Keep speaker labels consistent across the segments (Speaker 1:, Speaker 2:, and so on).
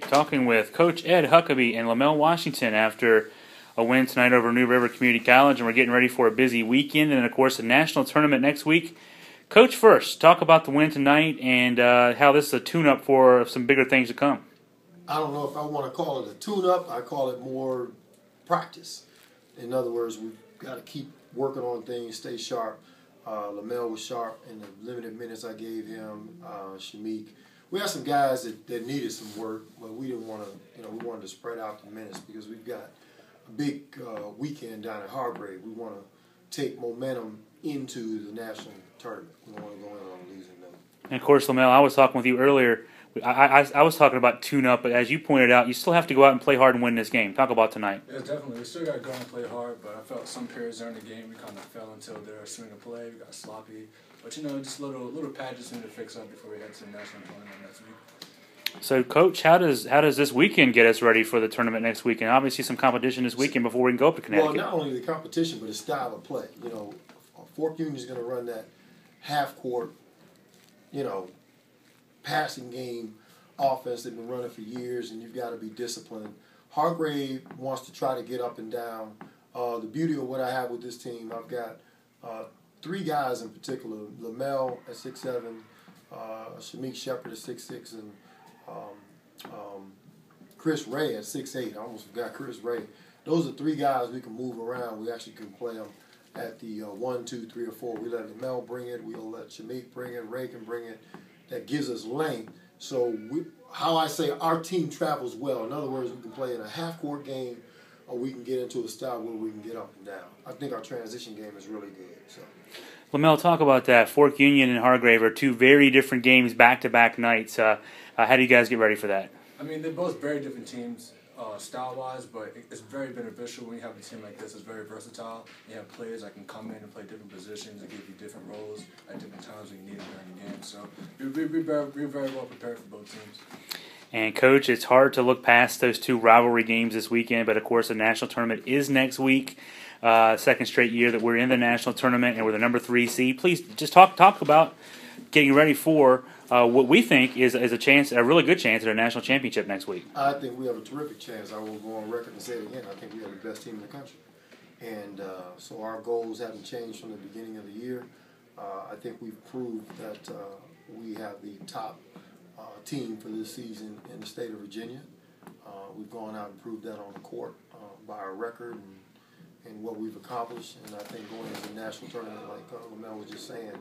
Speaker 1: Talking with Coach Ed Huckabee and Lamel Washington after a win tonight over New River Community College, and we're getting ready for a busy weekend and, of course, a national tournament next week. Coach, first, talk about the win tonight and how this is a tune-up for some bigger things to come.
Speaker 2: I don't know if I want to call it a tune-up. I call it more practice. In other words, we've got to keep working on things, stay sharp. Lamel was sharp in the limited minutes I gave him. Shamik. We had some guys that needed some work, but we didn't want to, we wanted to spread out the minutes because we've got a big weekend down at Hargrave. We want to take momentum into the national tournament. We don't want to go in on a losing note.
Speaker 1: And, of course, Lamel, I was talking with you earlier. I was talking about tune-up, but as you pointed out, you still have to go out and play hard and win this game. Talk about tonight.
Speaker 3: Yeah, definitely. We still got to go and play hard, but I felt some periods during the game we kind of fell until their swing of play. We got sloppy. But, just little patches need to fix up before we head to the national tournament next week.
Speaker 1: So, Coach, how does this weekend get us ready for the tournament next week? And obviously some competition this weekend before we can go up to Connecticut.
Speaker 2: Well, not only the competition, but the style of play. Fork Union is going to run that half-court, passing game offense they've been running for years, and you've got to be disciplined. Hargrave wants to try to get up and down. The beauty of what I have with this team, I've got three guys in particular: Lamel at 6'7", Shamik Shepard at 6'6", and Chris Ray at 6'8". I almost forgot Chris Ray. Those are three guys we can move around. We actually can play them at the 1, 2, 3, or 4. We let Lamel bring it. We'll let Shamik bring it. Ray can bring it. That gives us length. So how I say our team travels well. In other words, we can play in a half-court game, or we can get into a style where we can get up and down. I think our transition game is really good. So,
Speaker 1: Lamel, talk about that. Fork Union and Hargrave are two very different games, back-to-back nights. How do you guys get ready for that?
Speaker 3: I mean, they're both very different teams style-wise, but it's very beneficial when you have a team like this. It's very versatile. You have players that can come in and play different positions and give you different roles at different times when you need them during the game. So we're very well prepared for both teams.
Speaker 1: And, Coach, it's hard to look past those two rivalry games this weekend, but, of course, the national tournament is next week. Second straight year that we're in the national tournament, and we're the number 3 seed. Please just talk about getting ready for what we think is a really good chance at a national championship next week.
Speaker 2: I think we have a terrific chance. I will go on record and say it again. I think we have the best team in the country. And so our goals haven't changed from the beginning of the year. I think we've proved that we have the top team for this season in the state of Virginia. We've gone out and proved that on the court by our record and what we've accomplished. And I think going into the national tournament, like Lamel was just saying,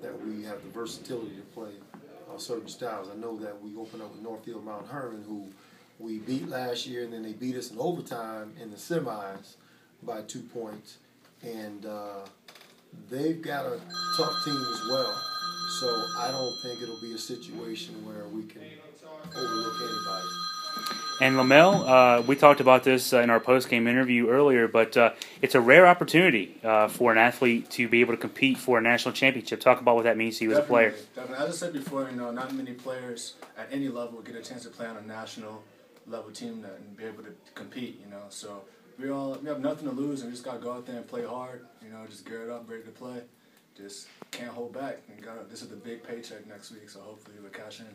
Speaker 2: that we have the versatility to play certain styles. I know that we opened up with Northfield Mount Herman, who we beat last year, and then they beat us in overtime in the semis by 2 points. And they've got a tough team as well. So I don't think it'll be a situation where we can overlook anybody.
Speaker 1: And, Lamel, we talked about this in our post-game interview earlier, but it's a rare opportunity for an athlete to be able to compete for a national championship. Talk about what that means to you as a player.
Speaker 3: Definitely. As I said before, not many players at any level get a chance to play on a national level team and be able to compete. So we have nothing to lose, and we just got to go out there and play hard. Just gear it up, ready to play. Just can't hold back. This is the big paycheck next week, so hopefully we'll cash in.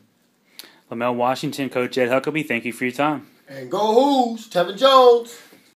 Speaker 1: Lamel Washington, Coach Ed Huckabee, thank you for your time.
Speaker 2: And go Who's, Tevin Jones.